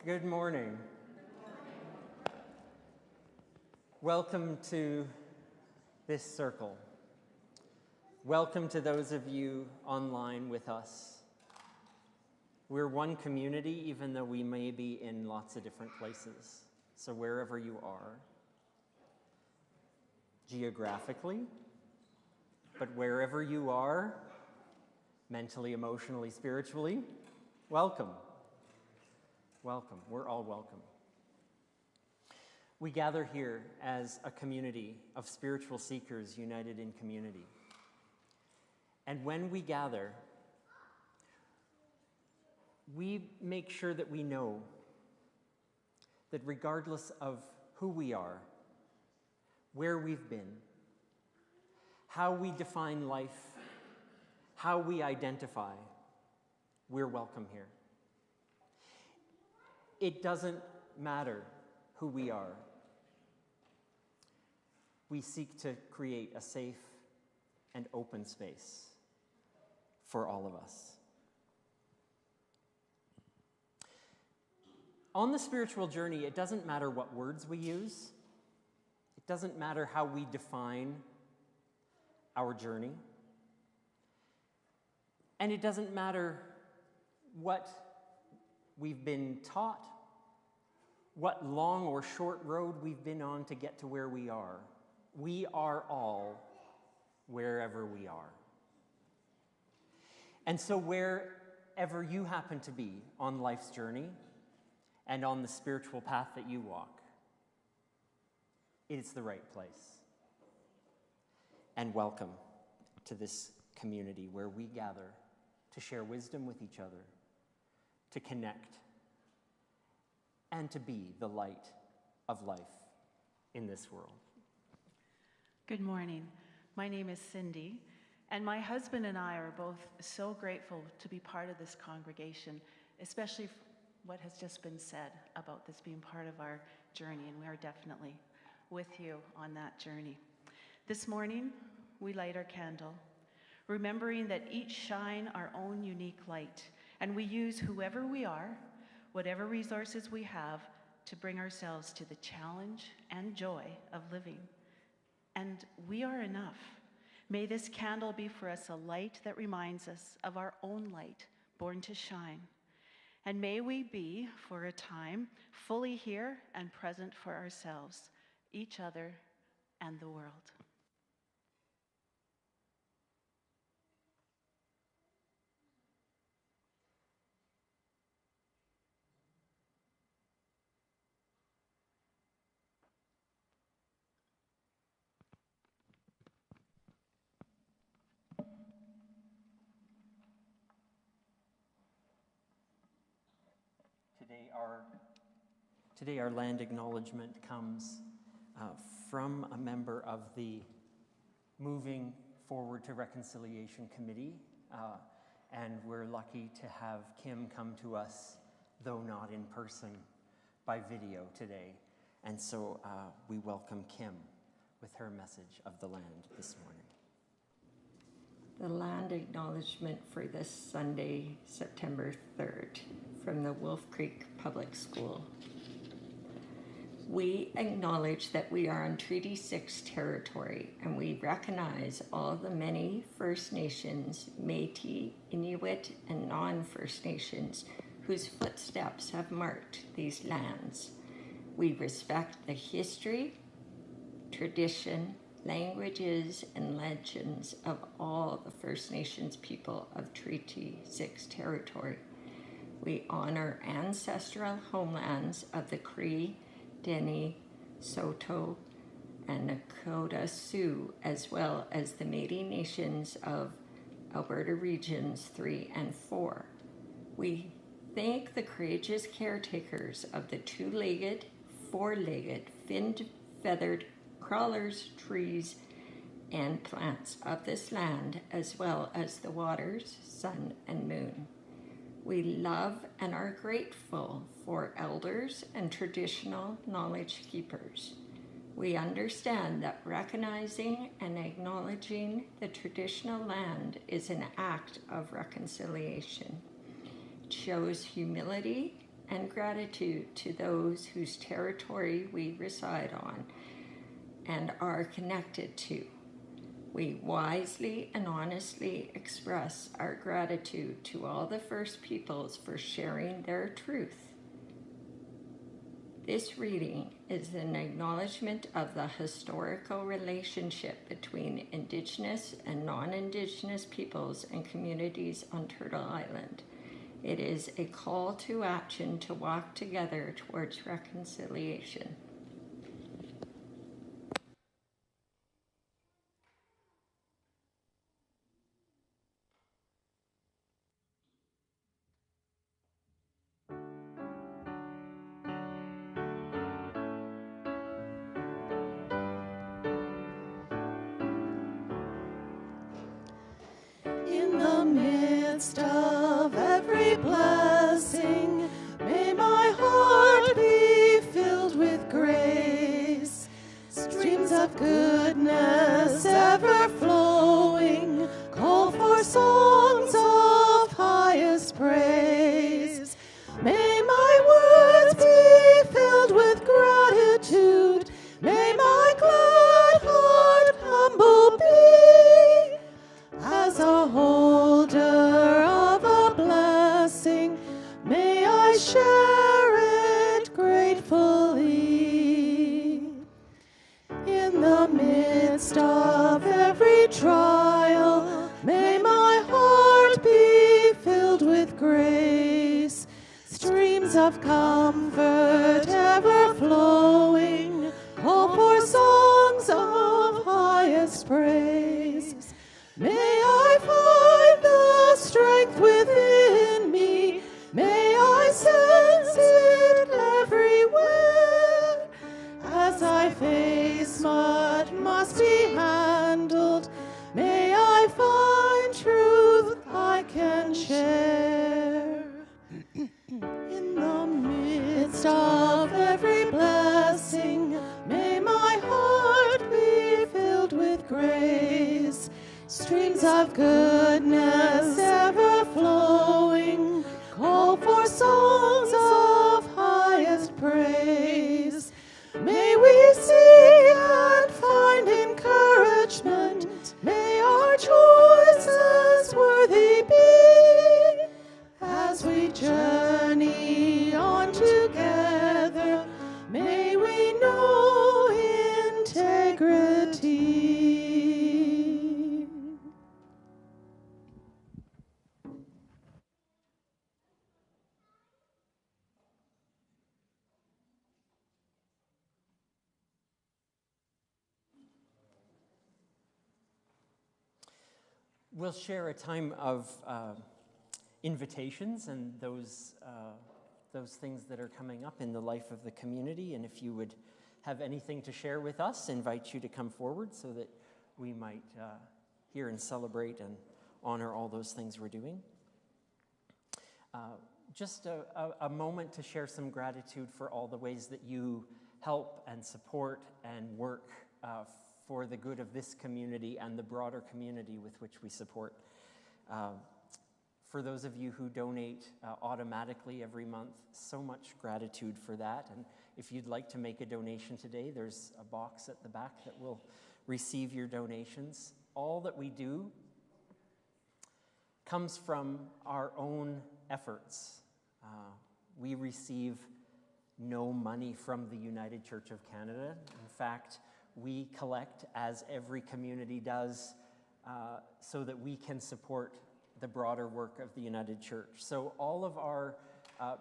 Good morning. Welcome to this circle. Welcome to those of you online with us. We're one community, even though we may be in lots of different places. So wherever you are, geographically, but wherever you are, mentally, emotionally, spiritually, welcome. Welcome. We're all welcome. We gather here as a community of spiritual seekers united in community. And when we gather, we make sure that we know that regardless of who we are, where we've been, how we define life, how we identify, we're welcome here. It doesn't matter who we are. We seek to create a safe and open space for all of us. On the spiritual journey, it doesn't matter what words we use. It doesn't matter how we define our journey. And it doesn't matter what we've been taught, what long or short road we've been on to get to where we are. We are all wherever we are. And so wherever you happen to be on life's journey and on the spiritual path that you walk, it's the right place. And welcome to this community where we gather to share wisdom with each other, to connect, and to be the light of life in this world. Good morning. My name is Cindy, and my husband and I are both so grateful to be part of this congregation, especially what has just been said about this being part of our journey, and we are definitely with you on that journey. This morning, we light our candle, remembering that each shine our own unique light, and we use whoever we are, whatever resources we have, to bring ourselves to the challenge and joy of living. And we are enough. May this candle be for us a light that reminds us of our own light, born to shine. And may we be, for a time, fully here and present for ourselves, each other, and the world. Today our land acknowledgement comes from a member of the Moving Forward to Reconciliation Committee, and we're lucky to have Kim come to us, though not in person, by video today. And so we welcome Kim with her message of the land this morning. The land acknowledgement for this Sunday, September 3rd, from the Wolf Creek Public School. We acknowledge that we are on Treaty 6 territory, and we recognize all the many First Nations, Métis, Inuit, and non-First Nations whose footsteps have marked these lands. We respect the history, tradition, languages, and legends of all the First Nations people of Treaty 6 territory. We honor ancestral homelands of the Cree, Dene, Saulteaux, and Nakota Sioux, as well as the Métis Nations of Alberta Regions 3 and 4. We thank the courageous caretakers of the two-legged, four-legged, finned, feathered crawlers, trees, and plants of this land, as well as the waters, sun, and moon. We love and are grateful for elders and traditional knowledge keepers. We understand that recognizing and acknowledging the traditional land is an act of reconciliation. It shows humility and gratitude to those whose territory we reside on and are connected to. We wisely and honestly express our gratitude to all the First Peoples for sharing their truth. This reading is an acknowledgement of the historical relationship between Indigenous and non-Indigenous peoples and communities on Turtle Island. It is a call to action to walk together towards reconciliation. In the midst of every blessing, may my heart be filled with grace. Streams of goodness ever flowing, call for songs of highest praise. May my words be filled with gratitude, may my glad heart humble be. As a holder of a blessing, may I share it gratefully. In the midst of every trial, may my heart be filled with grace. Streams of comfort ever flowing, call for songs of highest praise. May I find the strength within me, may I sense it everywhere. As I face what must be handled, may I find truth I can share. In the midst of every blessing, may my heart be filled with grace. Streams of goodness ever flowing, call for songs of highest praise. May we seek and find encouragement, may our choices worthy be. As we journey on together, may we know integrity. We'll share a time of invitations and those things that are coming up in the life of the community. And if you would have anything to share with us, invite you to come forward so that we might hear and celebrate and honor all those things we're doing. Just a moment to share some gratitude for all the ways that you help and support and work for the good of this community and the broader community with which we support. For those of you who donate automatically every month, so much gratitude for that. And if you'd like to make a donation today, there's a box at the back that will receive your donations. All that we do comes from our own efforts. We receive no money from the United Church of Canada. In fact, we collect, as every community does, so that we can support the broader work of the United Church. So all of our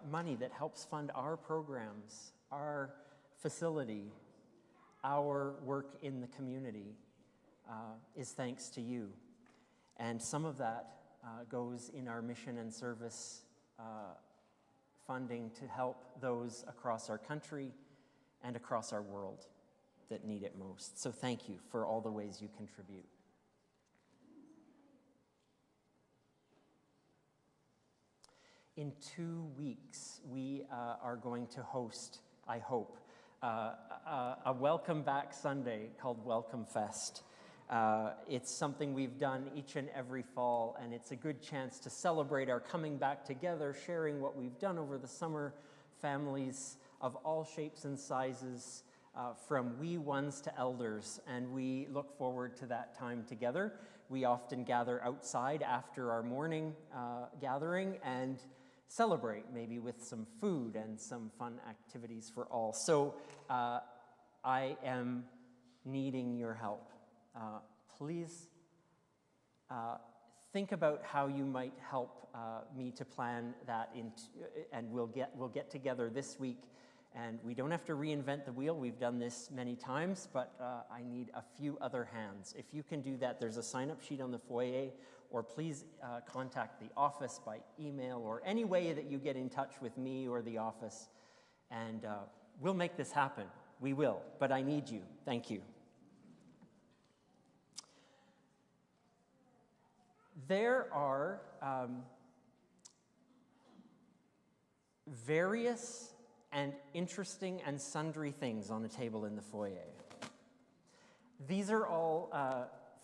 money that helps fund our programs, our facility, our work in the community is thanks to you. And some of that goes in our mission and service funding to help those across our country and across our world that need it most. So thank you for all the ways you contribute. In 2 weeks, we are going to host, I hope, a Welcome Back Sunday called Welcome Fest. It's something we've done each and every fall, and it's a good chance to celebrate our coming back together, sharing what we've done over the summer, families of all shapes and sizes, from wee ones to elders, and we look forward to that time together. We often gather outside after our morning gathering and celebrate, maybe with some food and some fun activities for all. So I am needing your help. Please think about how you might help me to plan that, and we'll get together this week. And we don't have to reinvent the wheel. We've done this many times, but I need a few other hands. If you can do that, there's a sign-up sheet on the foyer, or please contact the office by email or any way that you get in touch with me or the office, and we'll make this happen. We will, but I need you. Thank you. There are various and interesting and sundry things on a table in the foyer. These are all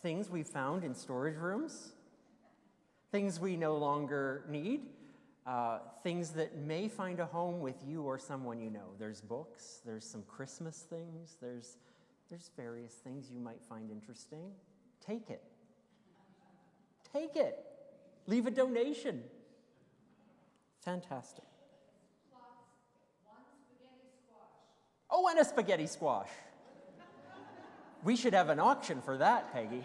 things we found in storage rooms, things we no longer need, things that may find a home with you or someone you know. There's books, there's some Christmas things, there's various things you might find interesting. Take it. Take it. Leave a donation. Fantastic. Oh, and a spaghetti squash. We should have an auction for that, Peggy.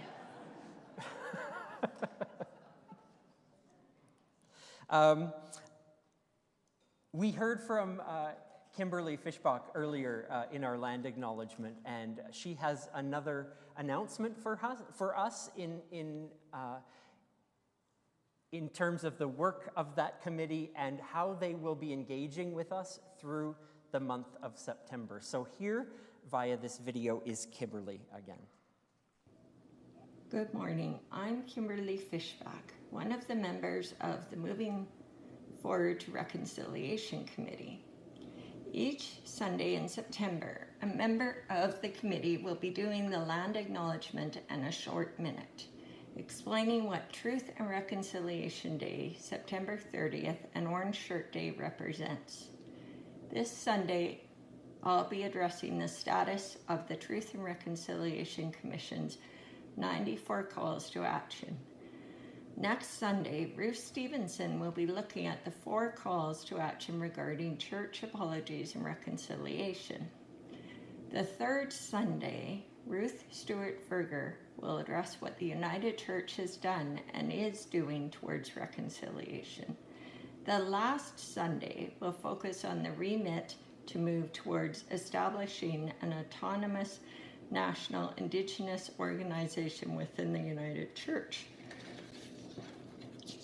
We heard from Kimberly Fischbach earlier in our land acknowledgement, and she has another announcement for us in terms of the work of that committee and how they will be engaging with us through the month of September. So here, via this video, is Kimberly again. Good morning. I'm Kimberly Fischbach, one of the members of the Moving Forward to Reconciliation Committee. Each Sunday in September, a member of the committee will be doing the land acknowledgement and a short minute, explaining what Truth and Reconciliation Day, September 30th, and Orange Shirt Day represents. This Sunday, I'll be addressing the status of the Truth and Reconciliation Commission's 94 calls to action. Next Sunday, Ruth Stevenson will be looking at the 4 calls to action regarding church apologies and reconciliation. The third Sunday, Ruth Stewart-Verger will address what the United Church has done and is doing towards reconciliation. The last Sunday will focus on the remit to move towards establishing an autonomous national Indigenous organization within the United Church.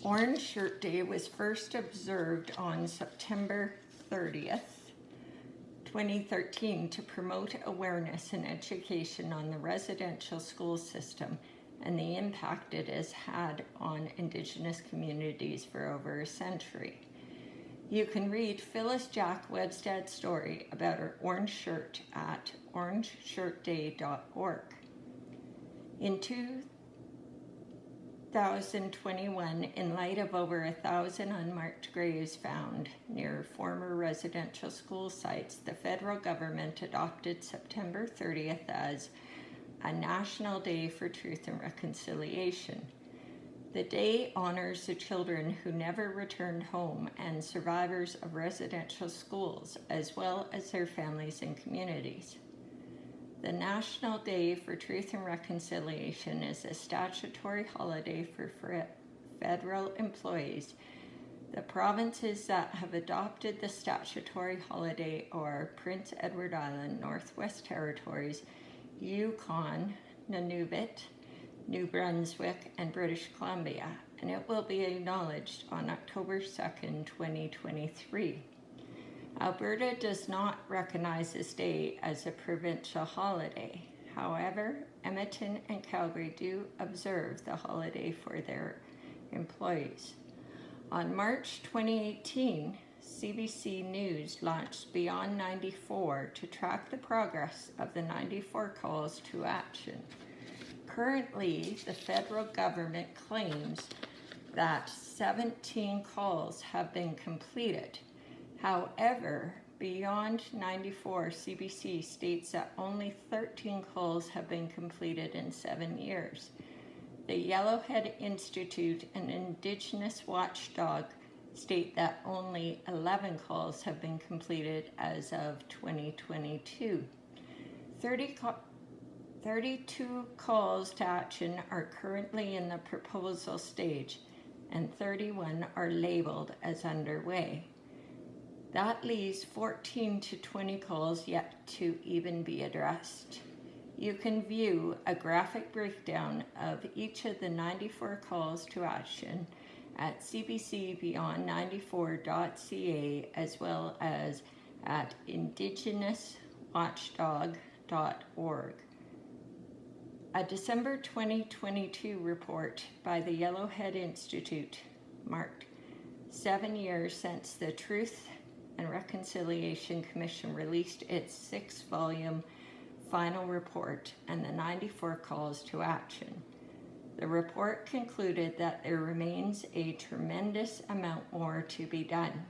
Orange Shirt Day was first observed on September 30th, 2013 to promote awareness and education on the residential school system and the impact it has had on Indigenous communities for over a century. You can read Phyllis Jack Webstad's story about her orange shirt at orangeshirtday.org. In 2021, in light of over 1,000 unmarked graves found near former residential school sites, the federal government adopted September 30th as a National Day for Truth and Reconciliation. The day honors the children who never returned home and survivors of residential schools, as well as their families and communities. The National Day for Truth and Reconciliation is a statutory holiday for federal employees. The provinces that have adopted the statutory holiday are Prince Edward Island, Northwest Territories, Yukon, Nunavut, New Brunswick, and British Columbia, and it will be acknowledged on October 2nd, 2023. Alberta does not recognize this day as a provincial holiday. However, Edmonton and Calgary do observe the holiday for their employees. On March 2018, CBC News launched Beyond 94 to track the progress of the 94 calls to action. Currently, the federal government claims that 17 calls have been completed. However, beyond 94, CBC states that only 13 calls have been completed in 7 years. The Yellowhead Institute, an Indigenous watchdog, state that only 11 calls have been completed as of 2022. 32 calls to action are currently in the proposal stage, and 31 are labeled as underway. That leaves 14 to 20 calls yet to even be addressed. You can view a graphic breakdown of each of the 94 calls to action at cbcbeyond94.ca, as well as at indigenouswatchdog.org. A December 2022 report by the Yellowhead Institute marked 7 years since the Truth and Reconciliation Commission released its 6-volume final report and the 94 calls to action. The report concluded that there remains a tremendous amount more to be done,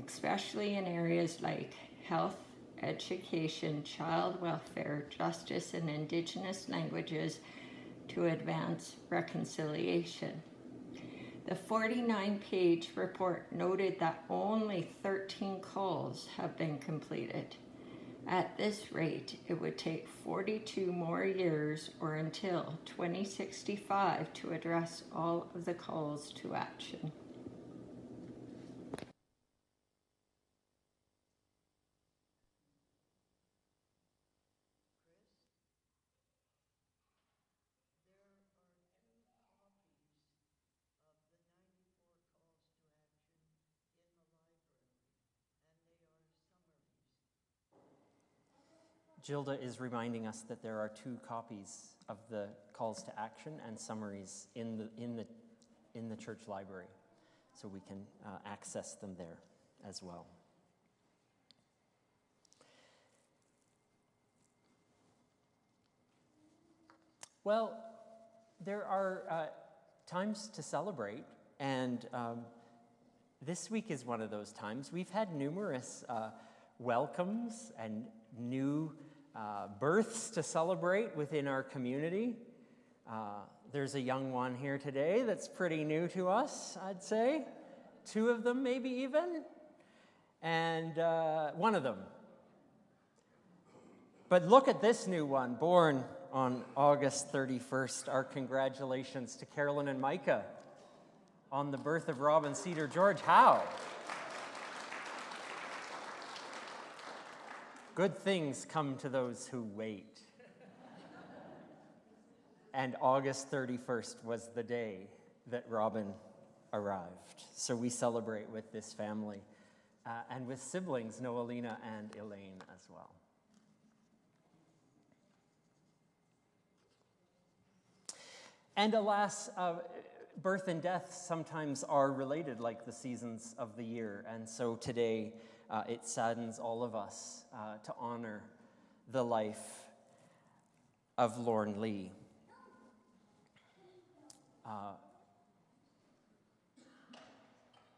especially in areas like health, education, child welfare, justice, and Indigenous languages to advance reconciliation. The 49-page report noted that only 13 calls have been completed. At this rate, it would take 42 more years or until 2065 to address all of the calls to action. Gilda is reminding us that there are 2 copies of the calls to action and summaries in the church library, so we can access them there as well. Well, there are times to celebrate, and this week is one of those times. We've had numerous welcomes and new births to celebrate within our community. There's a young one here today that's pretty new to us, I'd say. 2 of them, maybe even. And one of them. But look at this new one, born on August 31st. Our congratulations to Carolyn and Micah on the birth of Robin Cedar George. How? Good things come to those who wait. And August 31st was the day that Robin arrived. So we celebrate with this family and with siblings, Noelina and Elaine as well. And alas, birth and death sometimes are related, like the seasons of the year. And so today, it saddens all of us to honor the life of Lorne Lee.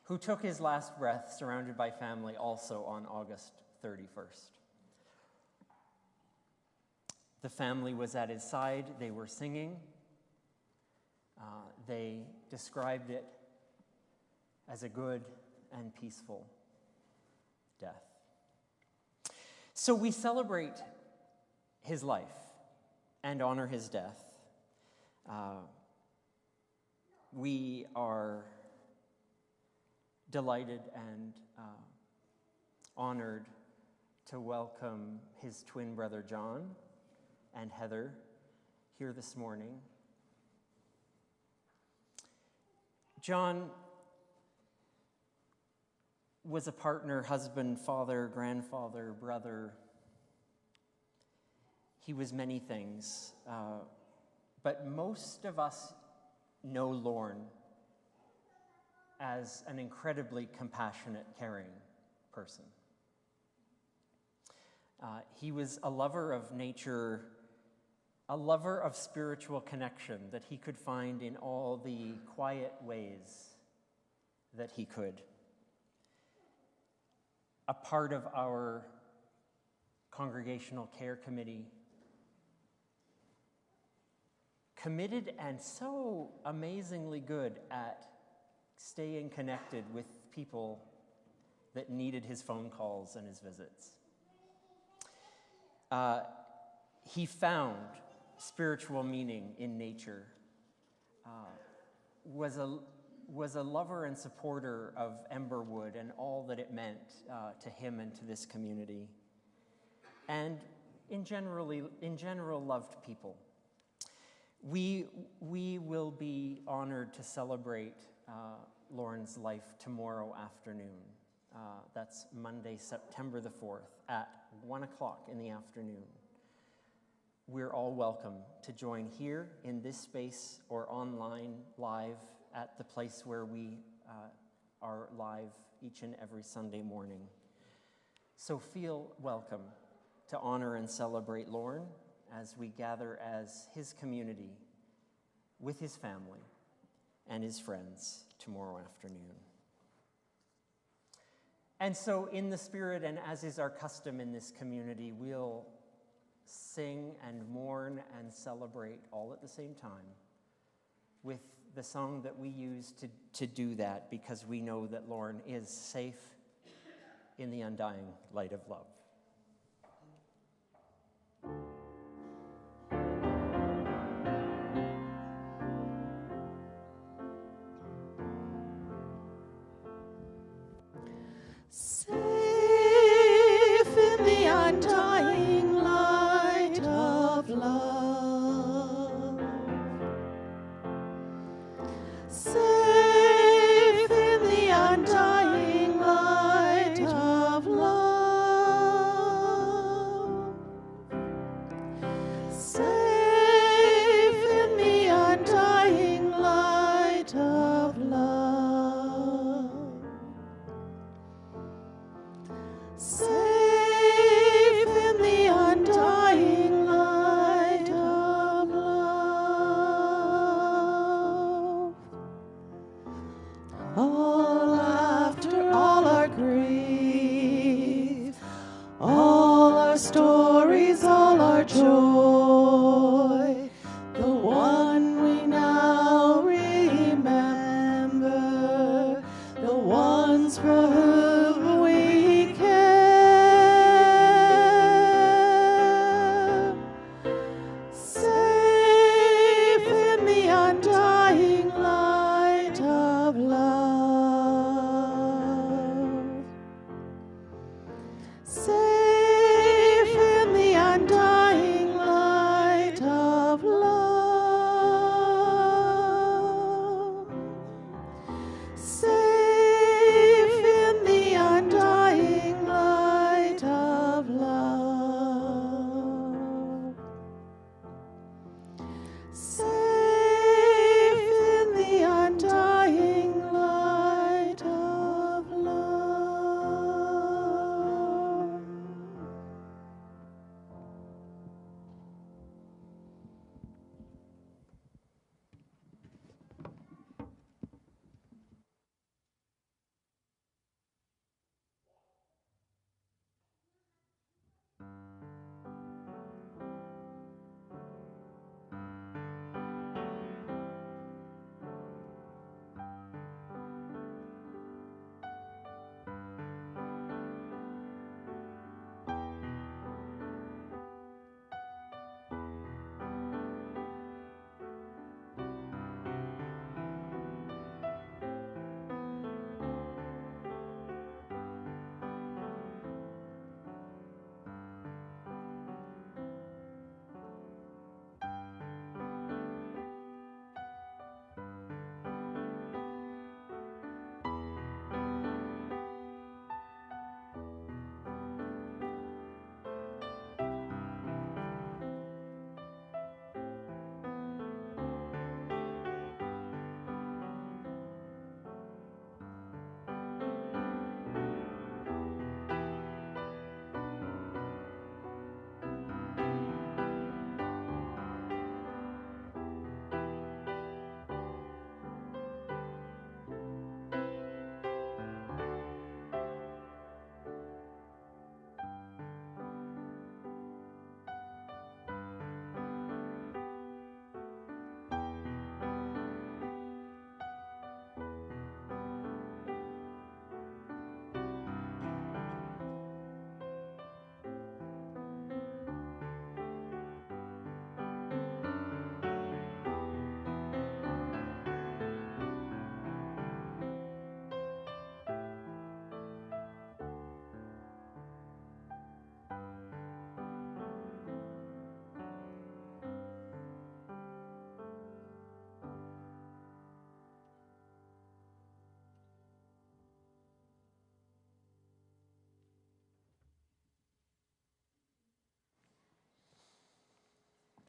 Who took his last breath surrounded by family also on August 31st. The family was at his side. They were singing. They described it as a good and peaceful death. So we celebrate his life and honor his death. We are delighted and honored to welcome his twin brother John and Heather here this morning. John was a partner, husband, father, grandfather, brother. He was many things, but most of us know Lorne as an incredibly compassionate, caring person. He was a lover of nature, a lover of spiritual connection that he could find in all the quiet ways that he could. a part of our Congregational Care Committee, committed and so amazingly good at staying connected with people that needed his phone calls and his visits. He found spiritual meaning in nature, was a lover and supporter of Emberwood and all that it meant to him and to this community, and in general loved people. We will be honored to celebrate Lauren's life tomorrow afternoon. That's Monday, September the 4th at 1 o'clock in the afternoon. We're all welcome to join here in this space or online live at the place where we are live each and every Sunday morning. So feel welcome to honor and celebrate Lauren as we gather as his community with his family and his friends tomorrow afternoon. And so in the spirit, and as is our custom in this community, we'll sing and mourn and celebrate all at the same time with the song that we use to do that, because we know that Lauren is safe in the undying light of love. Safe in the undying light of love. Safe in the undying light of love. Safe in the undying light of love. Safe in the undying light of love. All laughter, all our grief, all our stories, all our joy, the one we now remember, the ones for whom we care. Safe in the undying light of love. Safe in the undying light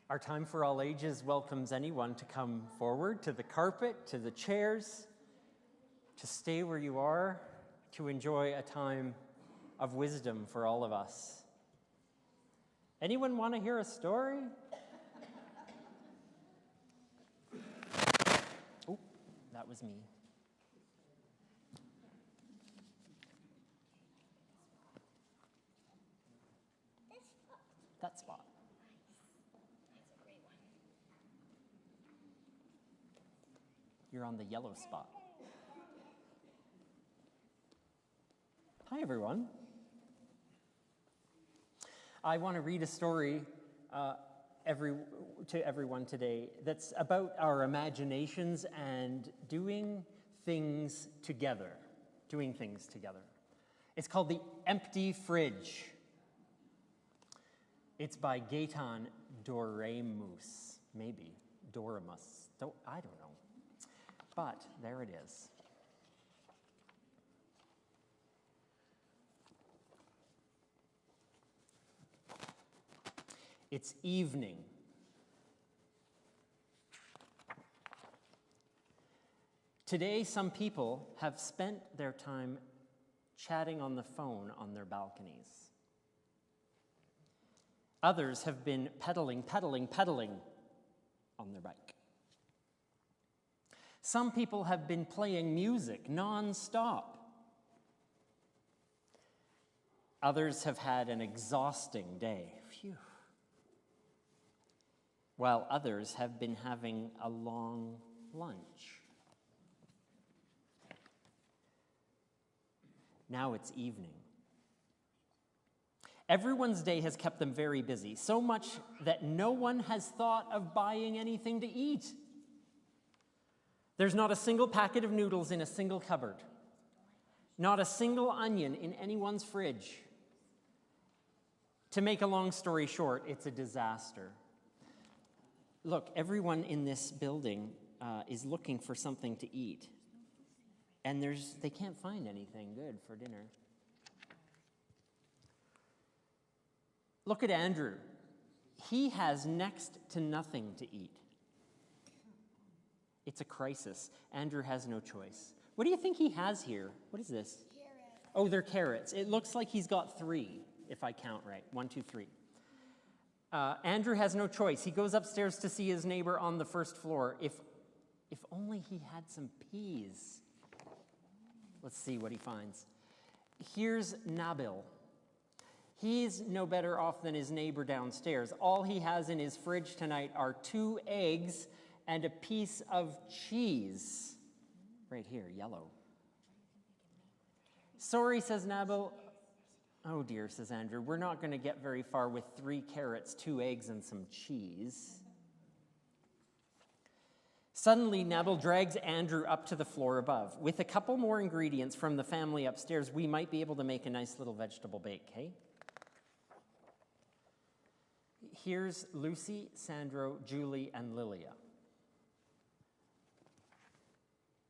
Our Time for All Ages welcomes anyone to come forward to the carpet, to the chairs, to stay where you are, to enjoy a time of wisdom for all of us. Anyone want to hear a story? Oh, that was me. That spot. You're on the yellow spot. Hi, everyone. I want to read a story to everyone today that's about our imaginations and doing things together. It's called The Empty Fridge. It's by Gaetan Doremus, maybe. Doremus. I don't know. But there it is. It's evening. Today, some people have spent their time chatting on the phone on their balconies. Others have been pedaling on their bike. Some people have been playing music non-stop. Others have had an exhausting day. Phew. While others have been having a long lunch. Now it's evening. Everyone's day has kept them very busy, so much that no one has thought of buying anything to eat. There's not a single packet of noodles in a single cupboard. Not a single onion in anyone's fridge. To make a long story short, it's a disaster. Look, everyone in this building is looking for something to eat. And they can't find anything good for dinner. Look at Andrew. He has next to nothing to eat. It's a crisis. Andrew has no choice. What do you think he has here? What is this? Carrots. Oh, they're carrots. It looks like he's got 3, if I count right. 1, 2, 3. Andrew has no choice. He goes upstairs to see his neighbor on the first floor. If only he had some peas. Let's see what he finds. Here's Nabil. He's no better off than his neighbor downstairs. All he has in his fridge tonight are 2 eggs and a piece of cheese. Right here, yellow. Sorry, says Nabil. Oh dear, says Andrew. We're not going to get very far with 3 carrots, 2 eggs, and some cheese. Suddenly, Nabil drags Andrew up to the floor above. With a couple more ingredients from the family upstairs, we might be able to make a nice little vegetable bake, hey? Here's Lucy, Sandro, Julie, and Lilia.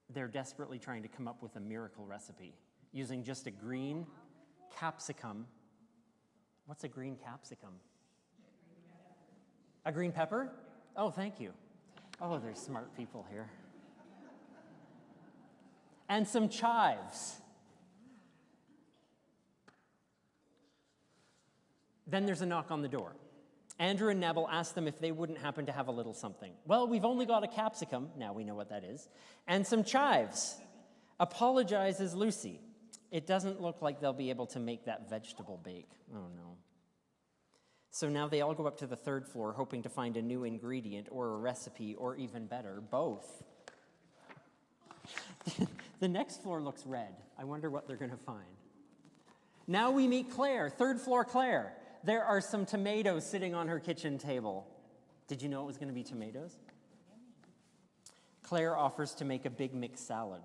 They're desperately trying to come up with a miracle recipe using just a green capsicum. What's a green capsicum? A green pepper? Oh, thank you. Oh, there's smart people here. And some chives. Then there's a knock on the door. Andrew and Nabil ask them if they wouldn't happen to have a little something. Well, we've only got a capsicum, now we know what that is, and some chives. Apologizes Lucy. It doesn't look like they'll be able to make that vegetable bake. Oh no. So now they all go up to the 3rd floor, hoping to find a new ingredient or a recipe, or even better, both. The next floor looks red. I wonder what they're going to find. Now we meet Claire, 3rd floor Claire. There are some tomatoes sitting on her kitchen table. Did you know it was going to be tomatoes? Claire offers to make a big mixed salad,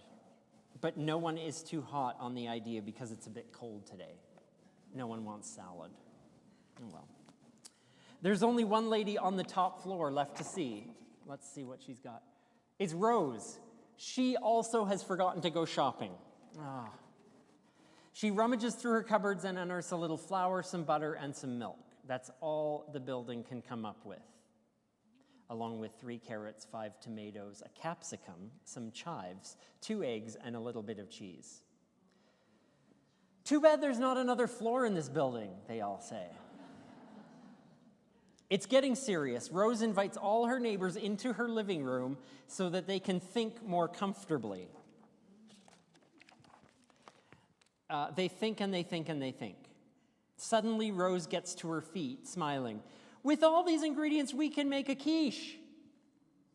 but no one is too hot on the idea because it's a bit cold today. No one wants salad. Oh well. There's only one lady on the top floor left to see. Let's see what she's got. It's Rose. She also has forgotten to go shopping. Ah. She rummages through her cupboards and unearths a little flour, some butter, and some milk. That's all the building can come up with. along with 3 carrots, 5 tomatoes, a capsicum, some chives, 2 eggs, and a little bit of cheese. Too bad there's not another floor in this building, they all say. It's getting serious. Rose invites all her neighbors into her living room so that they can think more comfortably. They think and they think and they think. Suddenly, Rose gets to her feet, smiling. With all these ingredients, we can make a quiche.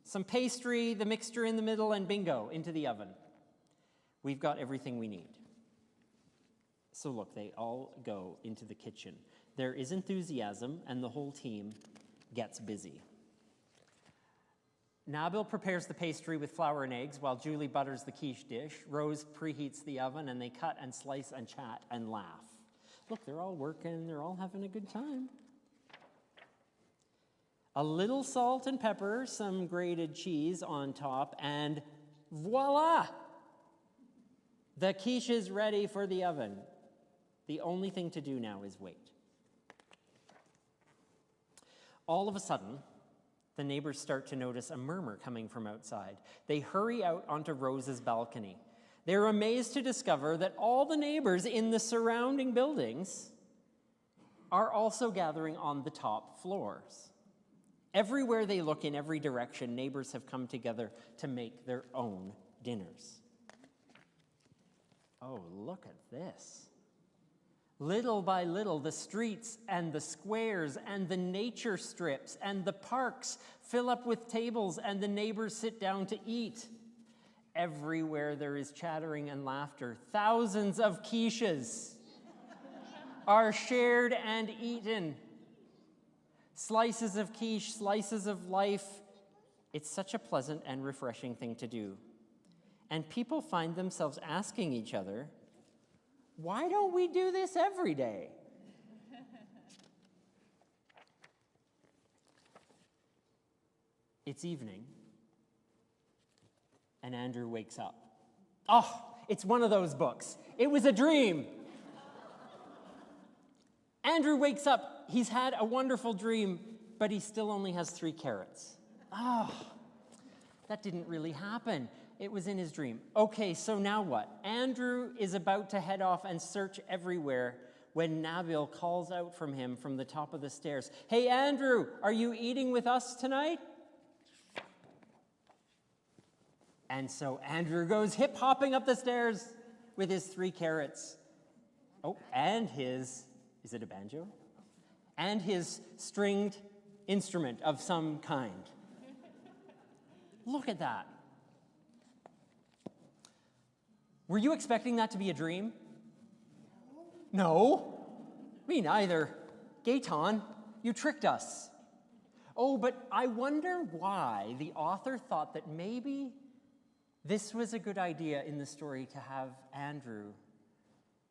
Some pastry, the mixture in the middle, and bingo, into the oven. We've got everything we need. So look, they all go into the kitchen. There is enthusiasm, and the whole team gets busy. Nabil prepares the pastry with flour and eggs, while Julie butters the quiche dish. Rose preheats the oven, and they cut and slice and chat and laugh. Look, they're all working, they're all having a good time. A little salt and pepper, some grated cheese on top, and voila! The quiche is ready for the oven. The only thing to do now is wait. All of a sudden, the neighbors start to notice a murmur coming from outside. They hurry out onto Rose's balcony. They're amazed to discover that all the neighbors in the surrounding buildings are also gathering on the top floors. Everywhere they look in every direction, neighbors have come together to make their own dinners. Oh, look at this. Little by little, the streets and the squares and the nature strips and the parks fill up with tables, and the neighbors sit down to eat. Everywhere there is chattering and laughter. Thousands of quiches are shared and eaten. Slices of quiche, slices of life. It's such a pleasant and refreshing thing to do. And people find themselves asking each other, why don't we do this every day? It's evening, and Andrew wakes up. Oh, it's one of those books. It was a dream. Andrew wakes up. He's had a wonderful dream, but he still only has 3 carrots. Oh, that didn't really happen. It was in his dream. Okay, so now what? Andrew is about to head off and search everywhere when Nabil calls out from him from the top of the stairs. Hey, Andrew, are you eating with us tonight? And so Andrew goes hip-hopping up the stairs with his 3 carrots. Oh, and his, is it a banjo? And his stringed instrument of some kind. Look at that. Were you expecting that to be a dream? No, me neither. Gaetan, you tricked us. Oh, but I wonder why the author thought that maybe this was a good idea in the story to have Andrew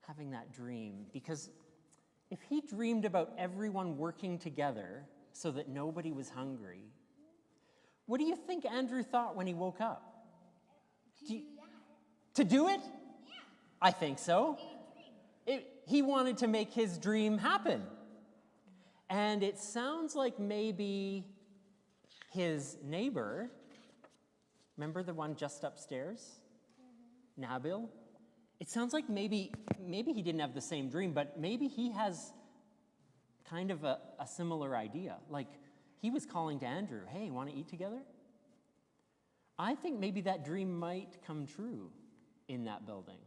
having that dream. Because if he dreamed about everyone working together so that nobody was hungry, what do you think Andrew thought when he woke up? To do it? Yeah. I think so. He wanted to make his dream happen. And it sounds like maybe his neighbor, remember the one just upstairs? Mm-hmm. Nabil? It sounds like maybe he didn't have the same dream, but maybe he has kind of a similar idea. Like he was calling to Andrew, hey, want to eat together? I think maybe that dream might come true in that building.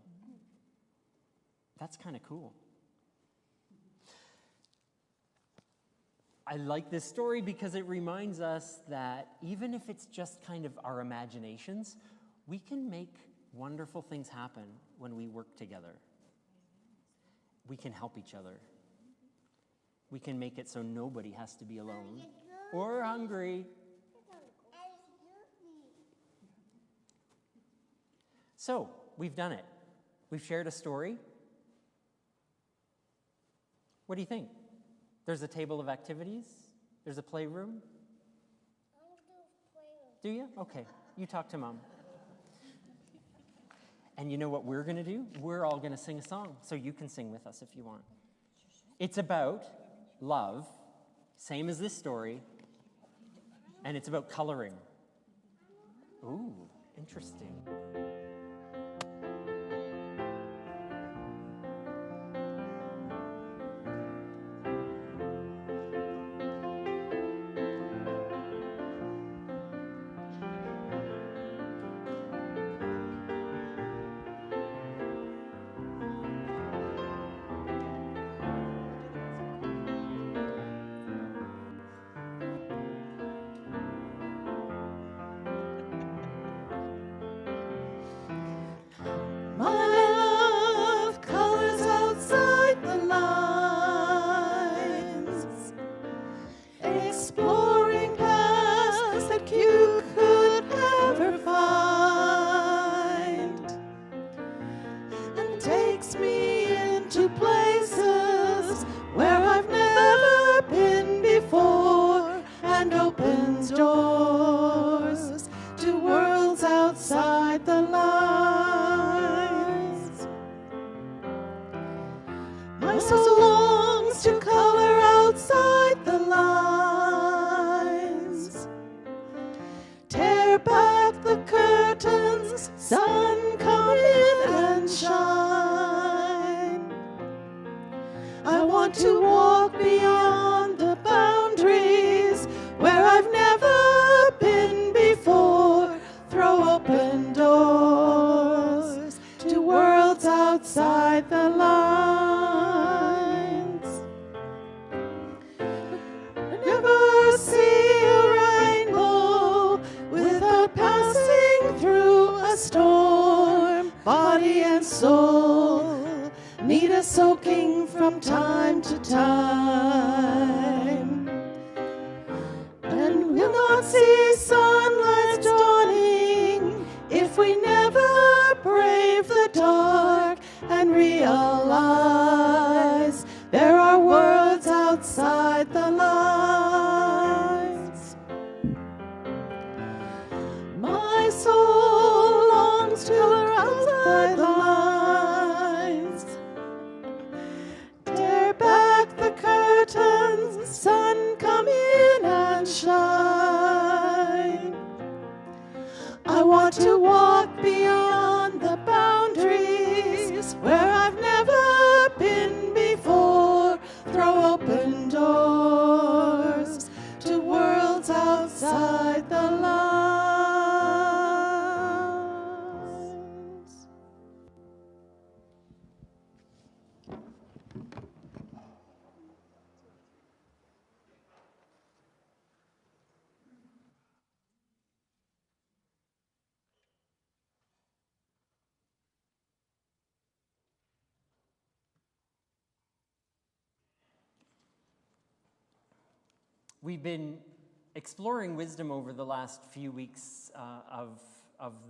That's kind of cool. I like this story because it reminds us that even if it's just kind of our imaginations, we can make wonderful things happen when we work together. We can help each other. We can make it so nobody has to be alone or hungry. So, we've done it. We've shared a story. What do you think? There's a table of activities. There's a playroom. Do you? Okay. You talk to Mom. And you know what we're going to do? We're all going to sing a song. So you can sing with us if you want. It's about love, same as this story, and it's about coloring. Ooh, interesting. My love colors outside the lines, exploring paths that you could never find, and takes me into places where I've never been before, and opens doors to worlds outside the lines. My soul longs to color outside the lines. Tear back the curtains, sun, come in and shine. I want to walk beyond the boundaries where I've never been before. Throw open doors to worlds outside the lines. Never see a rainbow without passing through a storm. Body and soul need a soaking from time to time. And we'll not see sunlight dawning if we never brave the dark and realize there are worlds outside the lines. My soul longs to color outside the lines. Tear back the curtains, sun, come in and shine. I want to walk beyond the boundaries where I've never been before. Throw open doors to worlds outside the lines. We've been exploring wisdom over the last few weeks of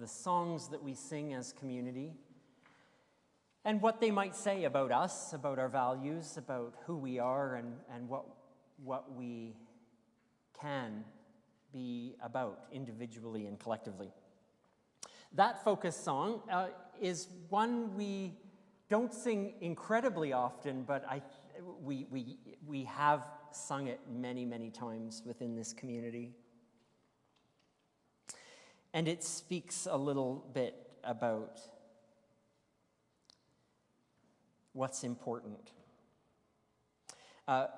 the songs that we sing as community and what they might say about us, about our values, about who we are and what we can be about individually and collectively. That focus song is one we don't sing incredibly often, but we have sung it many, many times within this community. And it speaks a little bit about what's important.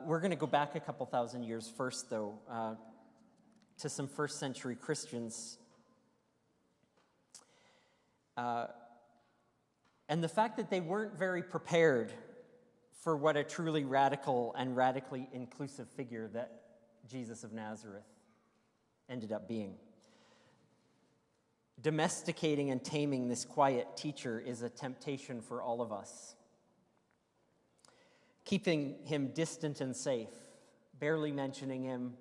We're going to go back a couple thousand years first, though, to some first century Christians. And the fact that they weren't very prepared for what a truly radical and radically inclusive figure that Jesus of Nazareth ended up being. Domesticating and taming this quiet teacher is a temptation for all of us. Keeping him distant and safe, barely mentioning him,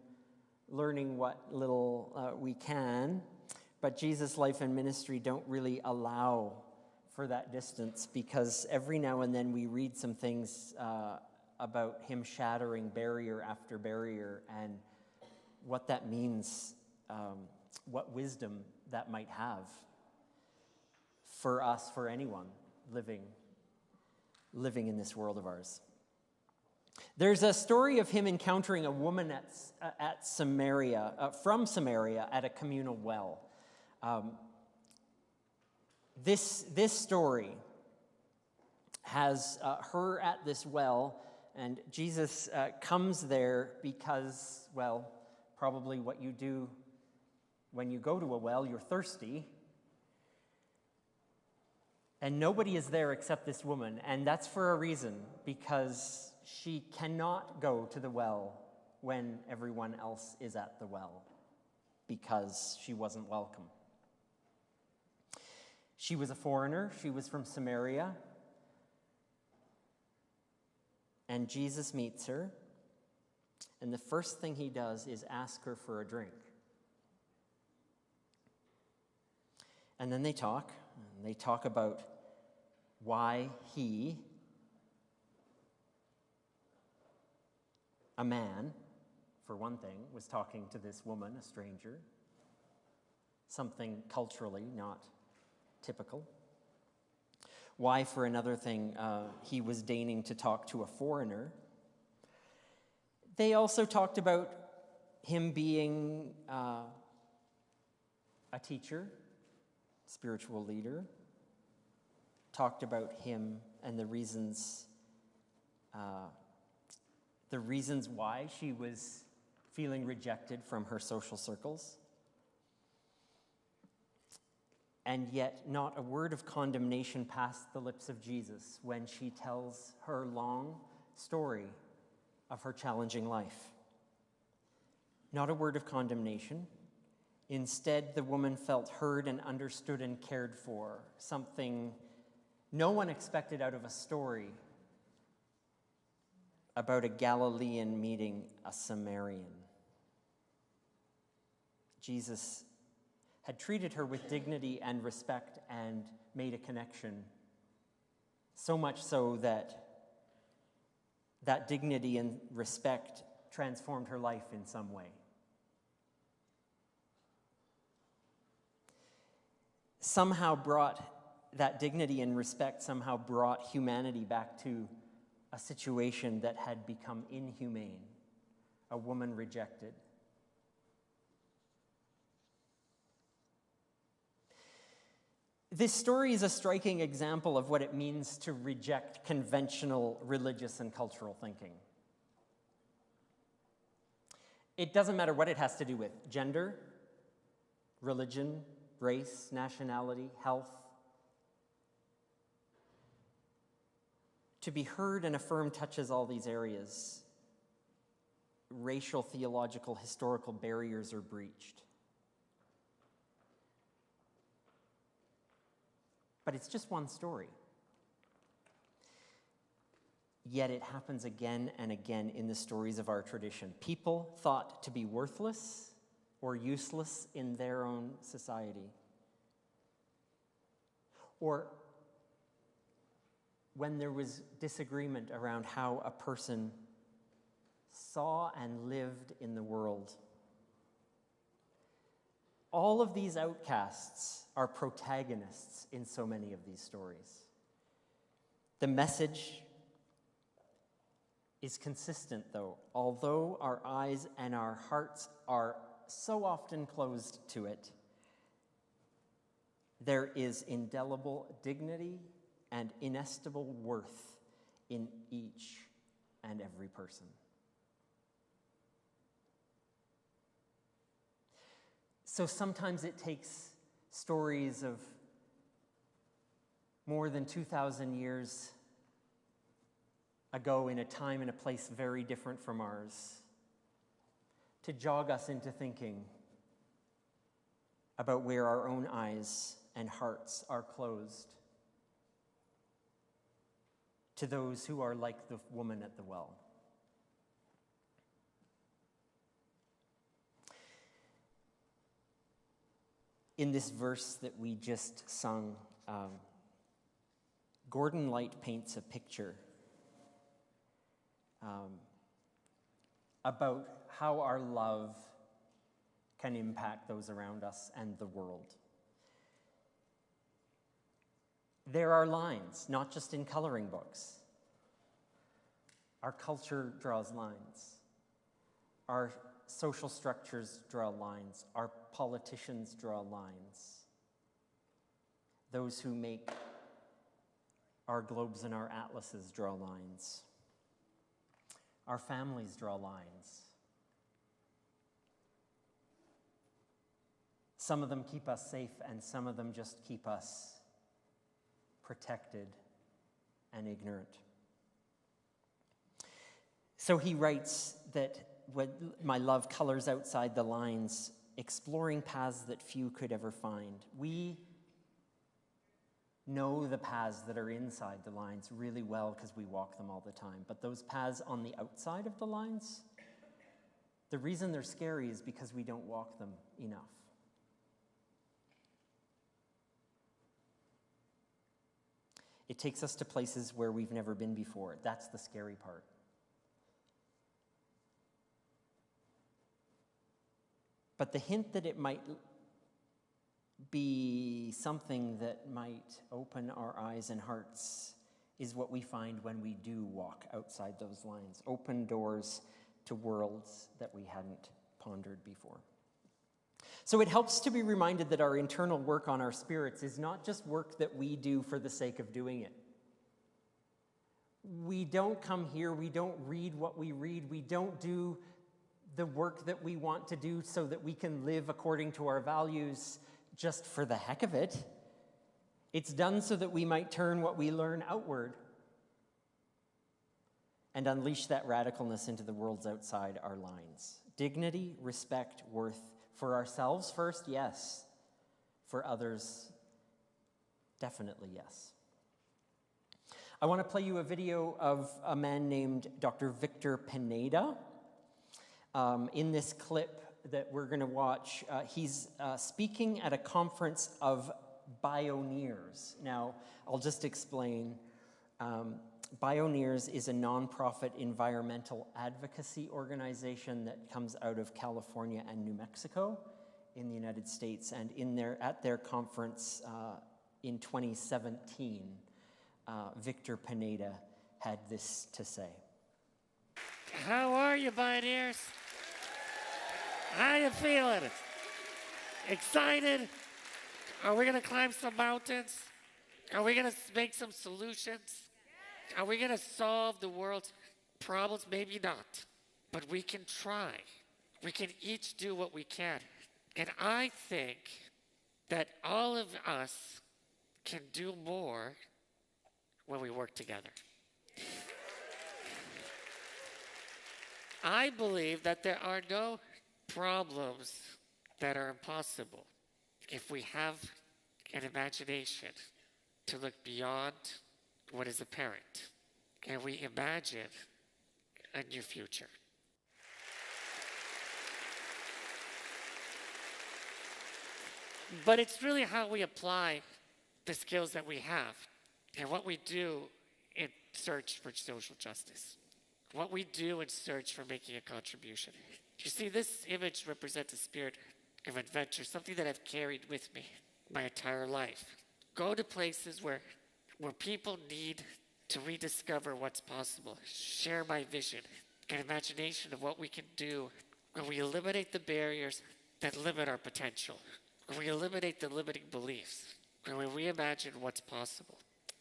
learning what little we can, but Jesus' life and ministry don't really allow for that distance, because every now and then we read some things about him shattering barrier after barrier and what that means, what wisdom that might have for us, for anyone living in this world of ours. There's a story of him encountering a woman at Samaria, from Samaria, at a communal well. This story has her at this well, and Jesus comes there because, well, probably what you do when you go to a well, you're thirsty. And nobody is there except this woman, and that's for a reason, because she cannot go to the well when everyone else is at the well, because she wasn't welcome. She was a foreigner, she was from Samaria, and Jesus meets her, and the first thing he does is ask her for a drink. And then they talk about why he, a man, for one thing, was talking to this woman, a stranger, something culturally not typical. Why, for another thing, he was deigning to talk to a foreigner. They also talked about him being a teacher, spiritual leader, talked about him and the reasons why she was feeling rejected from her social circles. And yet not a word of condemnation passed the lips of Jesus when she tells her long story of her challenging life. Not a word of condemnation. Instead, the woman felt heard and understood and cared for, something no one expected out of a story about a Galilean meeting a Samaritan. Jesus had treated her with dignity and respect and made a connection, so much so that that dignity and respect transformed her life in some way. That dignity and respect somehow brought humanity back to a situation that had become inhumane, a woman rejected. This story is a striking example of what it means to reject conventional religious and cultural thinking. It doesn't matter what it has to do with: gender, religion, race, nationality, health. To be heard and affirmed touches all these areas. Racial, theological, historical barriers are breached. But it's just one story. Yet it happens again and again in the stories of our tradition. People thought to be worthless or useless in their own society, or when there was disagreement around how a person saw and lived in the world. All of these outcasts are protagonists in so many of these stories. The message is consistent, though. Although our eyes and our hearts are so often closed to it, there is indelible dignity and inestimable worth in each and every person. So sometimes it takes stories of more than 2,000 years ago in a time and a place very different from ours to jog us into thinking about where our own eyes and hearts are closed to those who are like the woman at the well. In this verse that we just sung, Gordon Light paints a picture about how our love can impact those around us and the world. There are lines, not just in coloring books, Our culture draws lines. Our social structures draw lines. Our politicians draw lines. Those who make our globes and our atlases draw lines. Our families draw lines. Some of them keep us safe, and some of them just keep us protected and ignorant. So he writes that when my love colors outside the lines, exploring paths that few could ever find. We know the paths that are inside the lines really well because we walk them all the time. But those paths on the outside of the lines, the reason they're scary is because we don't walk them enough. It takes us to places where we've never been before. That's the scary part. But the hint that it might be something that might open our eyes and hearts is what we find when we do walk outside those lines. Open doors to worlds that we hadn't pondered before. So it helps to be reminded that our internal work on our spirits is not just work that we do for the sake of doing it. We don't come here, we don't read what we read, we don't do the work that we want to do so that we can live according to our values just for the heck of it. It's done so that we might turn what we learn outward and unleash that radicalness into the worlds outside our lines. Dignity, respect, worth. For ourselves first, yes. For others, definitely yes. I want to play you a video of a man named Dr. Victor Pineda. In this clip that we're going to watch, he's speaking at a conference of Bioneers. Now, I'll just explain. Bioneers is a nonprofit environmental advocacy organization that comes out of California and New Mexico in the United States. And at their conference in 2017, Victor Pineda had this to say. How are you, Bioneers? How you feeling? Excited? Are we going to climb some mountains? Are we going to make some solutions? Are we going to solve the world's problems? Maybe not. But we can try. We can each do what we can. And I think that all of us can do more when we work together. I believe that there are no problems that are impossible if we have an imagination to look beyond what is apparent and we imagine a new future. But it's really how we apply the skills that we have and what we do in search for social justice. What we do in search for making a contribution. You see, this image represents a spirit of adventure, something that I've carried with me my entire life. Go to places where people need to rediscover what's possible, share my vision and imagination of what we can do when we eliminate the barriers that limit our potential, when we eliminate the limiting beliefs, when we reimagine what's possible.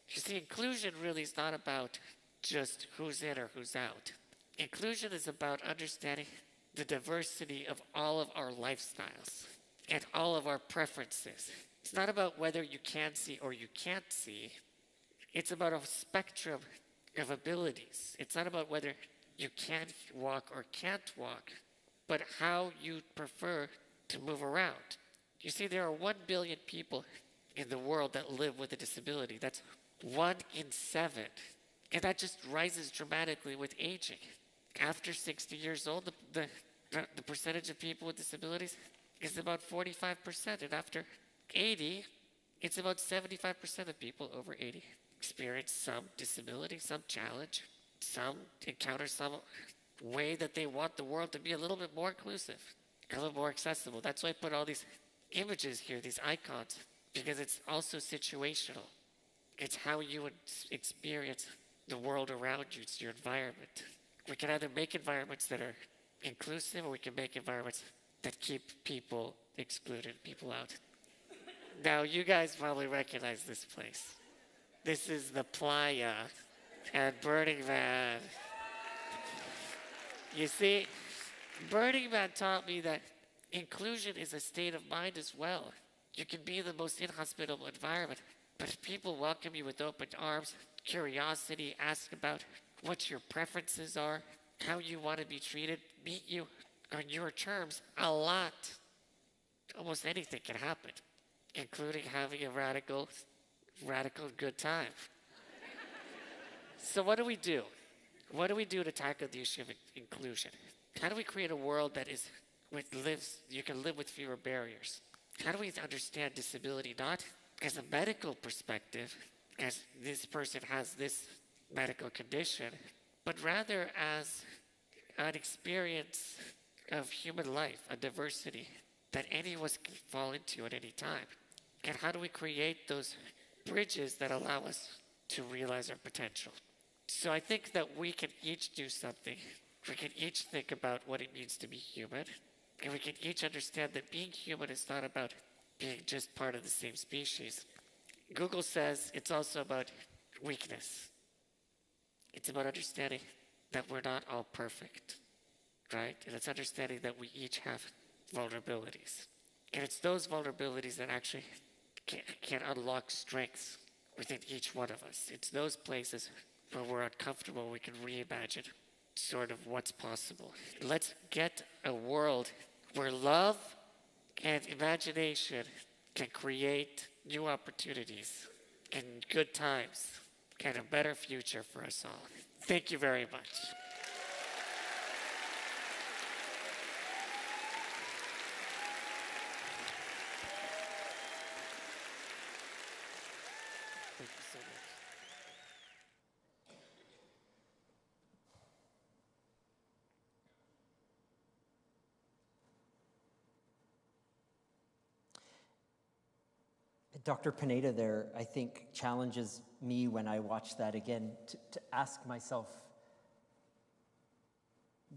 You see, inclusion really is not about just who's in or who's out. Inclusion is about understanding the diversity of all of our lifestyles and all of our preferences. It's not about whether you can see or you can't see. It's about a spectrum of abilities. It's not about whether you can walk or can't walk, but how you prefer to move around. You see, there are 1 billion people in the world that live with a disability. That's 1 in 7. And that just rises dramatically with aging. After 60 years old, the percentage of people with disabilities is about 45%. And after 80, it's about 75% of people over 80 experience some disability, some challenge, some encounter some way that they want the world to be a little bit more inclusive, a little more accessible. That's why I put all these images here, these icons, because it's also situational. It's how you experience the world around you, it's your environment. We can either make environments that are inclusive, or we can make environments that keep people excluded, people out. Now, you guys probably recognize this place. This is the Playa at Burning Man. You see, Burning Man taught me that inclusion is a state of mind as well. You can be in the most inhospitable environment, but if people welcome you with open arms, curiosity, ask about what your preferences are, how you want to be treated, meet you on your terms, almost anything can happen, including having a radical good time. So what do we do? What do we do to tackle the issue of inclusion? How do we create a world that you can live with fewer barriers? How do we understand disability not as a medical perspective, as this person has this medical condition, but rather as an experience of human life, a diversity that any of us can fall into at any time? And how do we create those bridges that allow us to realize our potential? So I think that we can each do something. We can each think about what it means to be human. And we can each understand that being human is not about being just part of the same species. Google says it's also about weakness. It's about understanding that we're not all perfect, right? And it's understanding that we each have vulnerabilities. And it's those vulnerabilities that actually can unlock strengths within each one of us. It's those places where we're uncomfortable, we can reimagine sort of what's possible. Let's get a world where love and imagination can create new opportunities and good times and a better future for us all. Thank you very much. Thank you so much. Dr. Pineda there, I think, challenges me when I watch that again to ask myself,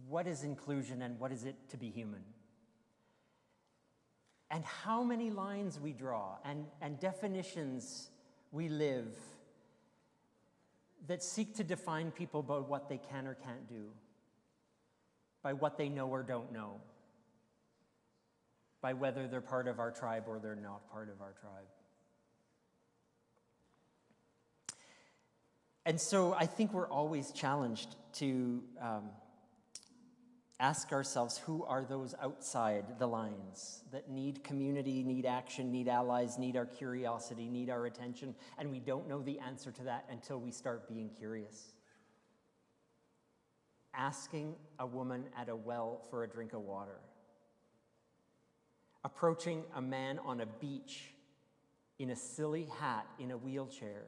what is inclusion and what is it to be human? And how many lines we draw and definitions we live that seek to define people by what they can or can't do, by what they know or don't know, by whether they're part of our tribe or they're not part of our tribe. And so I think we're always challenged to ask ourselves, who are those outside the lines that need community, need action, need allies, need our curiosity, need our attention, and we don't know the answer to that until we start being curious. Asking a woman at a well for a drink of water. Approaching a man on a beach in a silly hat in a wheelchair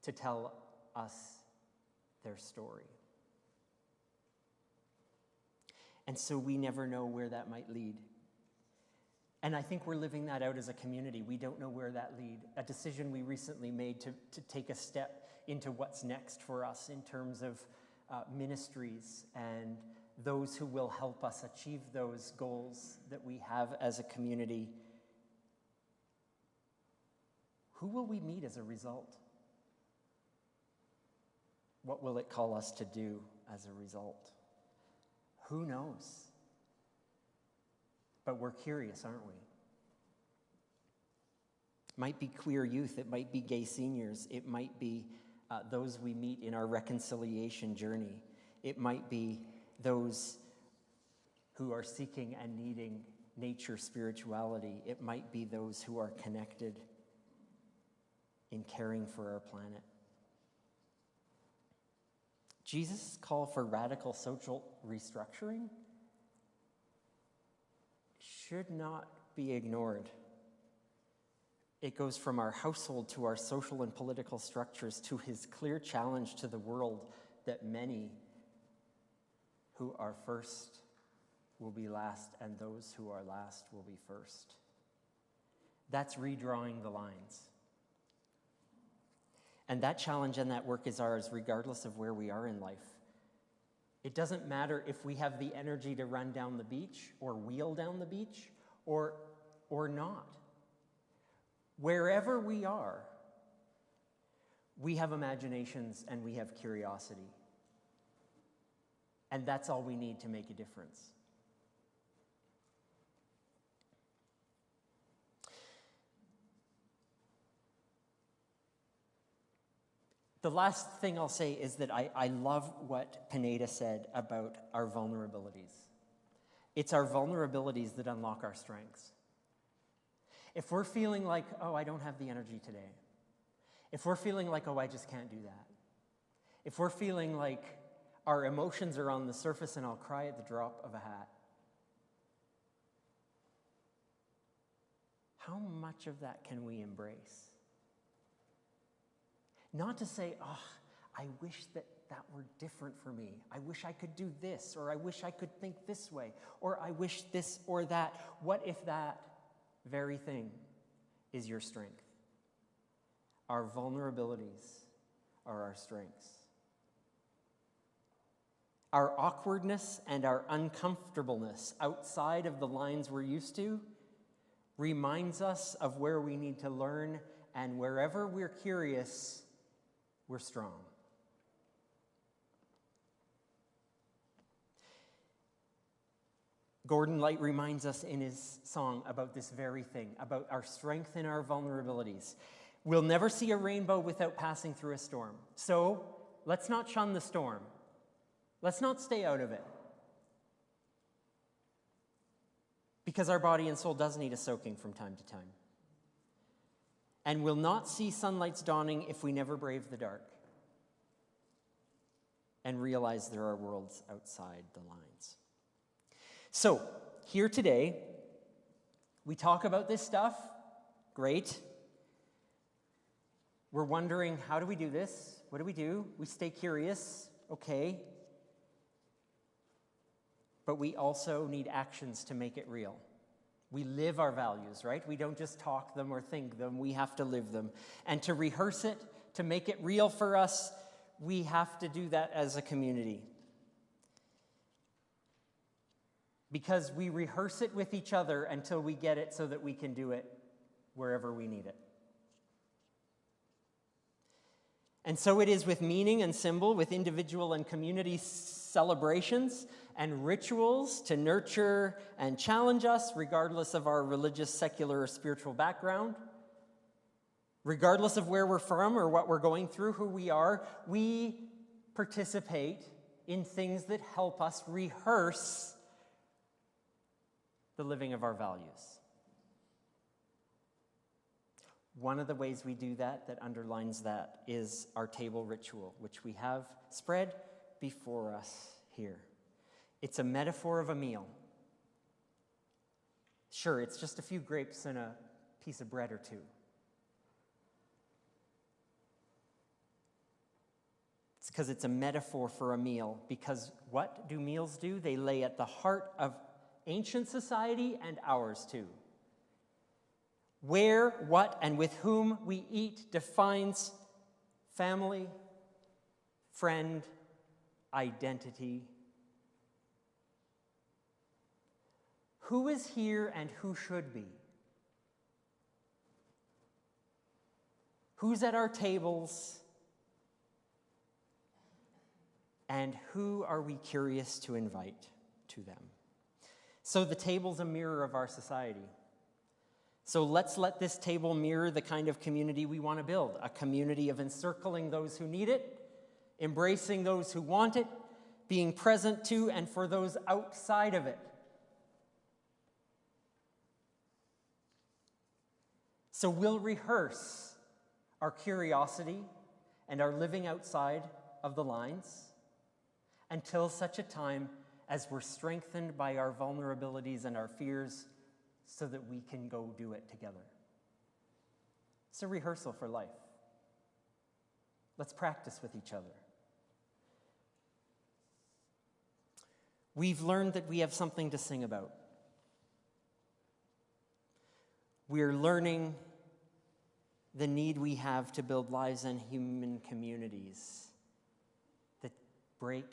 to tell us their story. And so we never know where that might lead. And I think we're living that out as a community. We don't know where that lead. A decision we recently made to take a step into what's next for us in terms of ministries and those who will help us achieve those goals that we have as a community. Who will we meet as a result? What will it call us to do as a result? Who knows? But we're curious, aren't we? It might be queer youth, it might be gay seniors, it might be those we meet in our reconciliation journey. It might be those who are seeking and needing nature spirituality. It might be those who are connected in caring for our planet. Jesus' call for radical social restructuring should not be ignored. It goes from our household to our social and political structures to his clear challenge to the world that many who are first will be last and those who are last will be first. That's redrawing the lines. And that challenge and that work is ours regardless of where we are in life. It doesn't matter if we have the energy to run down the beach or wheel down the beach or not. Wherever we are, we have imaginations and we have curiosity. And that's all we need to make a difference. The last thing I'll say is that I love what Pineda said about our vulnerabilities. It's our vulnerabilities that unlock our strengths. If we're feeling like, oh, I don't have the energy today. If we're feeling like, oh, I just can't do that. If we're feeling like our emotions are on the surface and I'll cry at the drop of a hat. How much of that can we embrace? Not to say, oh, I wish that were different for me. I wish I could do this, or I wish I could think this way, or I wish this or that. What if that very thing is your strength? Our vulnerabilities are our strengths. Our awkwardness and our uncomfortableness outside of the lines we're used to reminds us of where we need to learn, and wherever we're curious, we're strong. Gordon Light reminds us in his song about this very thing, about our strength and our vulnerabilities. We'll never see a rainbow without passing through a storm. So let's not shun the storm. Let's not stay out of it. Because our body and soul does need a soaking from time to time. And we'll not see sunlight's dawning if we never brave the dark and realize there are worlds outside the lines. So, here today, we talk about this stuff. Great. We're wondering, how do we do this? What do? We stay curious. Okay. But we also need actions to make it real. We live our values, right? We don't just talk them or think them. We have to live them. And to rehearse it, to make it real for us, we have to do that as a community. Because we rehearse it with each other until we get it so that we can do it wherever we need it. And so it is with meaning and symbol, with individual and community celebrations and rituals to nurture and challenge us, regardless of our religious, secular, or spiritual background. Regardless of where we're from or what we're going through, who we are, we participate in things that help us rehearse the living of our values. One of the ways we do that underlines that is our table ritual, which we have spread before us here. It's a metaphor of a meal. Sure, it's just a few grapes and a piece of bread or two. It's because it's a metaphor for a meal. Because what do meals do? They lay at the heart of ancient society and ours too. Where, what, and with whom we eat defines family, friend, identity. Who is here and who should be? Who's at our tables? And who are we curious to invite to them? So the table's a mirror of our society. So let's let this table mirror the kind of community we want to build, a community of encircling those who need it, embracing those who want it, being present to and for those outside of it. So we'll rehearse our curiosity and our living outside of the lines until such a time as we're strengthened by our vulnerabilities and our fears so that we can go do it together. It's a rehearsal for life. Let's practice with each other. We've learned that we have something to sing about. We're learning the need we have to build lives and human communities that break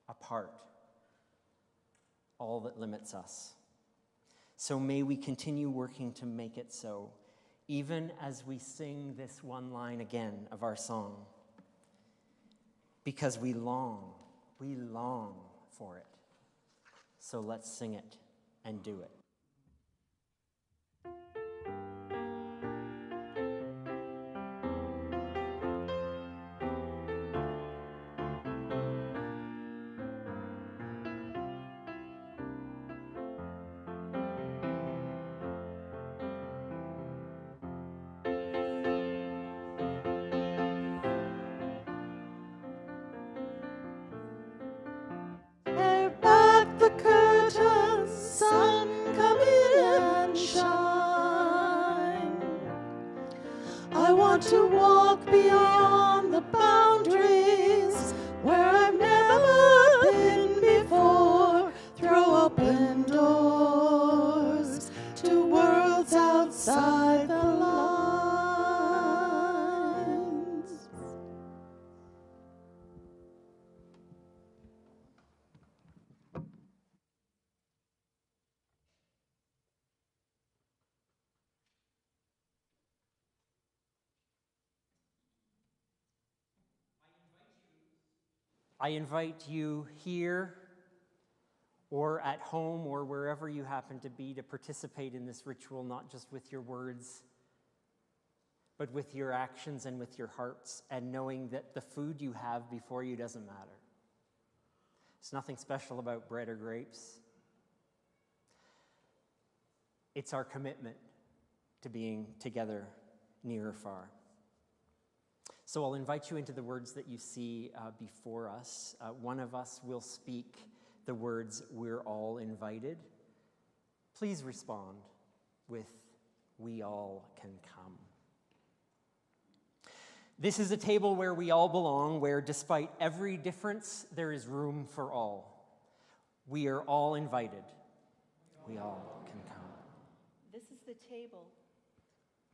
apart all that limits us. So may we continue working to make it so, even as we sing this one line again of our song, because we long for it. So let's sing it and do it. Tear back the curtains, sun, come in and shine. I want to walk beyond the boundaries where I've never been before. Throw open doors to worlds outside the lines. I invite you here or at home or wherever you happen to be to participate in this ritual, not just with your words, but with your actions and with your hearts, and knowing that the food you have before you doesn't matter. There's nothing special about bread or grapes. It's our commitment to being together near or far. So I'll invite you into the words that you see before us. One of us will speak the words, "We're all invited." Please respond with, "We all can come." This is a table where we all belong, where despite every difference, there is room for all. We are all invited. We all can come. This is the table.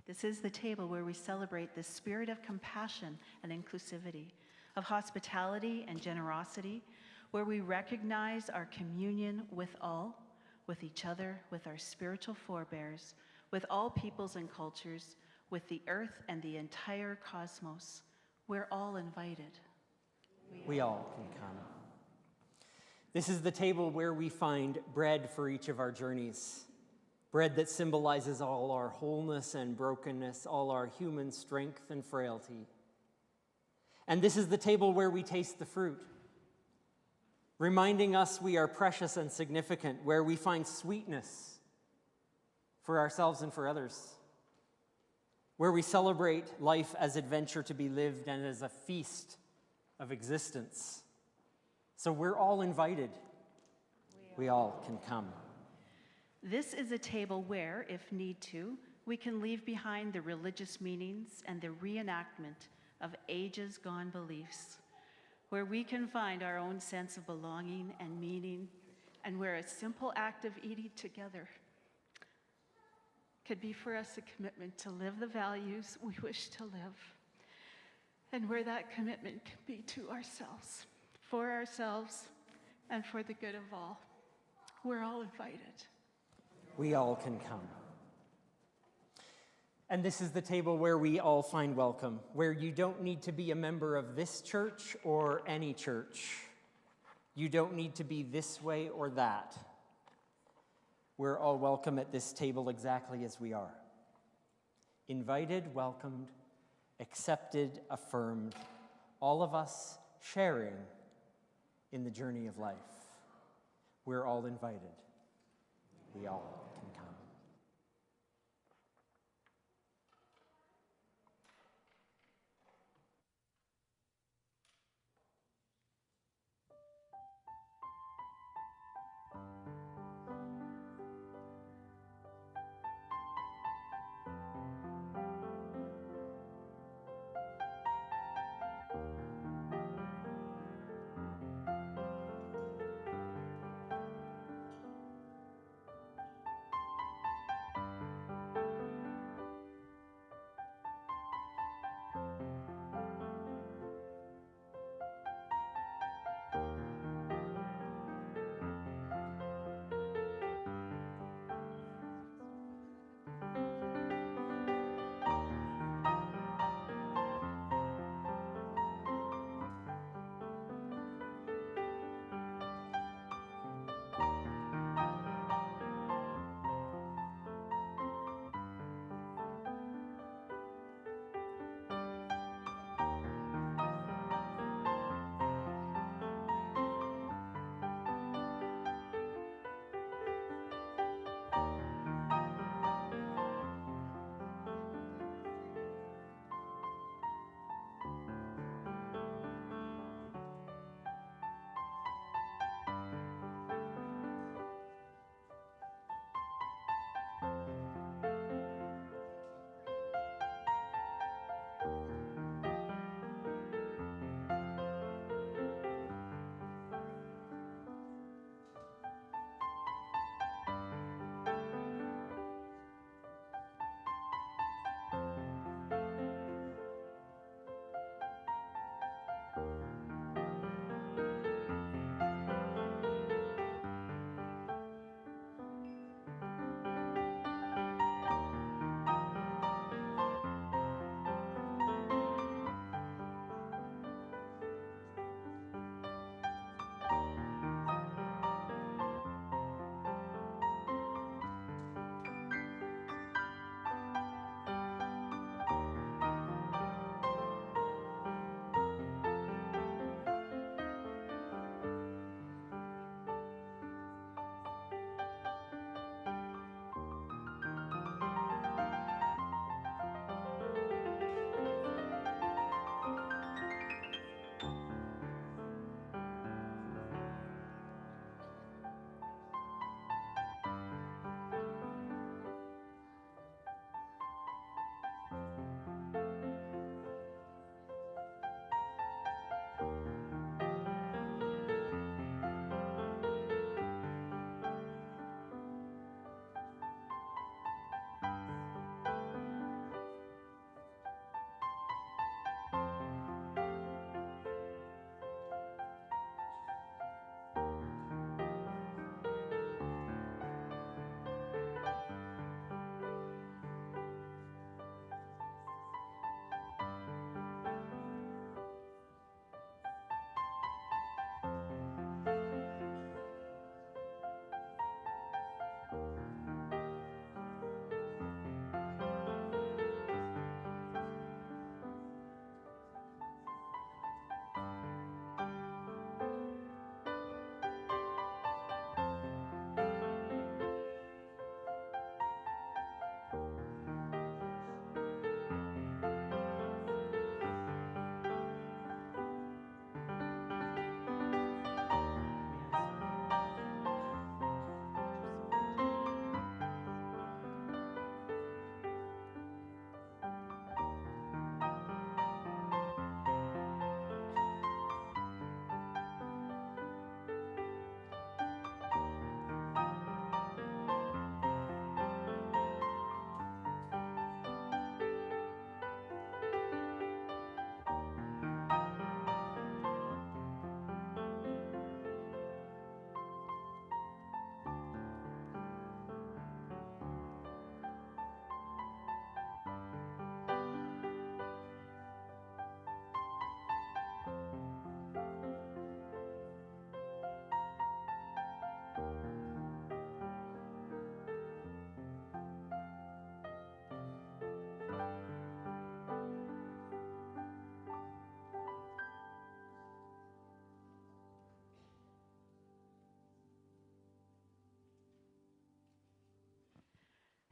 This is the table where we celebrate the spirit of compassion and inclusivity, of hospitality and generosity, where we recognize our communion with all, with each other, with our spiritual forebears, with all peoples and cultures, with the earth and the entire cosmos. We're all invited. We all can come. This is the table where we find bread for each of our journeys. Bread that symbolizes all our wholeness and brokenness, all our human strength and frailty. And this is the table where we taste the fruit, reminding us we are precious and significant, where we find sweetness for ourselves and for others, where we celebrate life as adventure to be lived and as a feast of existence. So we're all invited. We all can come. This is a table where, if need to, we can leave behind the religious meanings and the reenactment of ages gone beliefs, where we can find our own sense of belonging and meaning, and where a simple act of eating together could be for us a commitment to live the values we wish to live, and where that commitment can be to ourselves, and for the good of all. We're all invited. We all can come. And this is the table where we all find welcome, where you don't need to be a member of this church or any church. You don't need to be this way or that. We're all welcome at this table exactly as we are. Invited, welcomed, accepted, affirmed, all of us sharing in the journey of life. We're all invited. We all can come.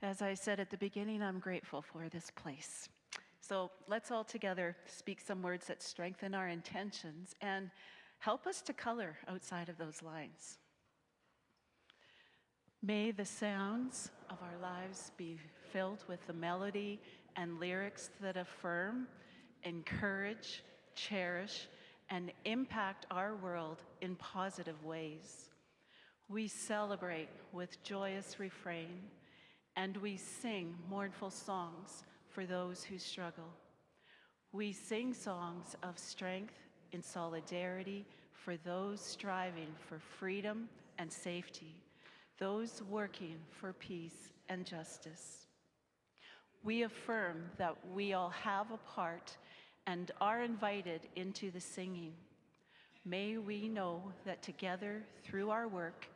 As I said at the beginning, I'm grateful for this place. So let's all together speak some words that strengthen our intentions and help us to color outside of those lines. May the sounds of our lives be filled with the melody and lyrics that affirm, encourage, cherish, and impact our world in positive ways. We celebrate with joyous refrain, and we sing mournful songs for those who struggle. We sing songs of strength in solidarity for those striving for freedom and safety, those working for peace and justice. We affirm that we all have a part and are invited into the singing. May we know that together, through our work,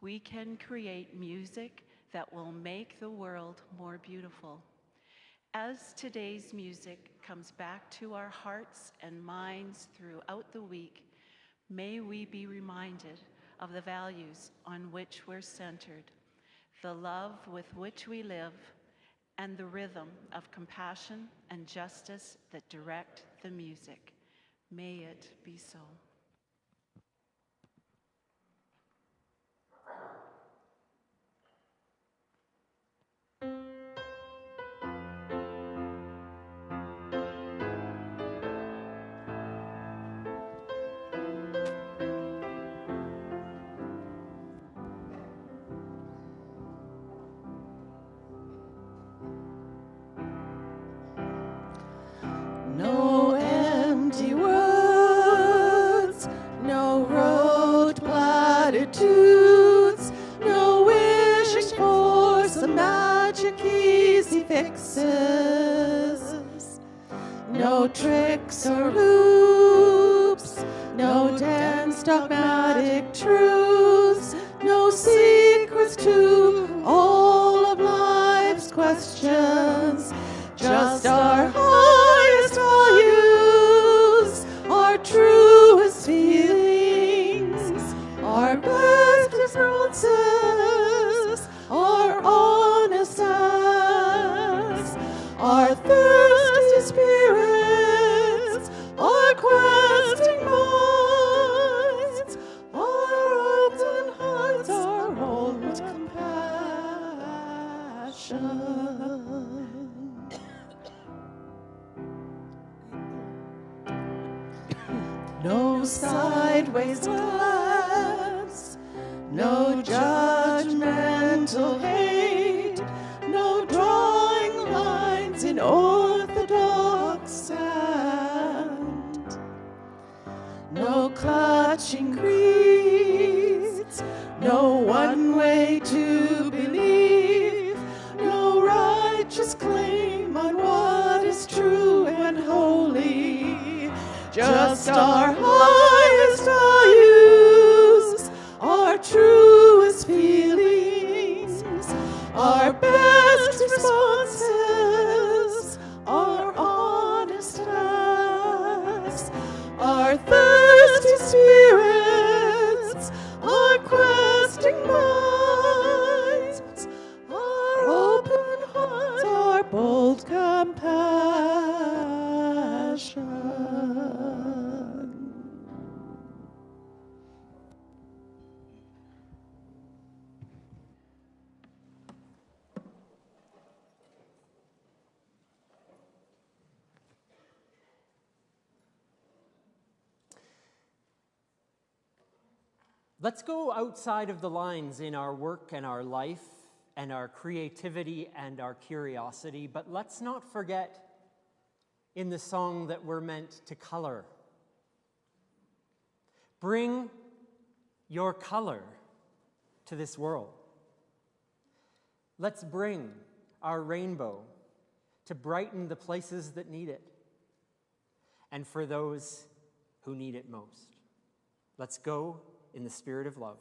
we can create music that will make the world more beautiful. As today's music comes back to our hearts and minds throughout the week, may we be reminded of the values on which we're centered, the love with which we live, and the rhythm of compassion and justice that direct the music. May it be so. No empty words, no rote platitudes, no wishing for some magic easy fixes, no tricks or loops, no dense dogmatic truths, no secrets to all of life's questions, just our highest values, our truest feelings, our best responses, our honest acts, our thirsty spirits, our questing minds, our open hearts, our old compassion. No sideways glance, no judgmental hate, no drawing lines in orthodox sand, no clutching creeds, no one way to believe, no righteous claim on what is true and holy. Just our highest values, our truest feelings, our best responses, our honest acts, our thirsty spirits, our questing minds, our open hearts, our bold compassion. Let's go outside of the lines in our work and our life and our creativity and our curiosity, but let's not forget in the song that we're meant to color. Bring your color to this world. Let's bring our rainbow to brighten the places that need it and for those who need it most. Let's go in the spirit of love.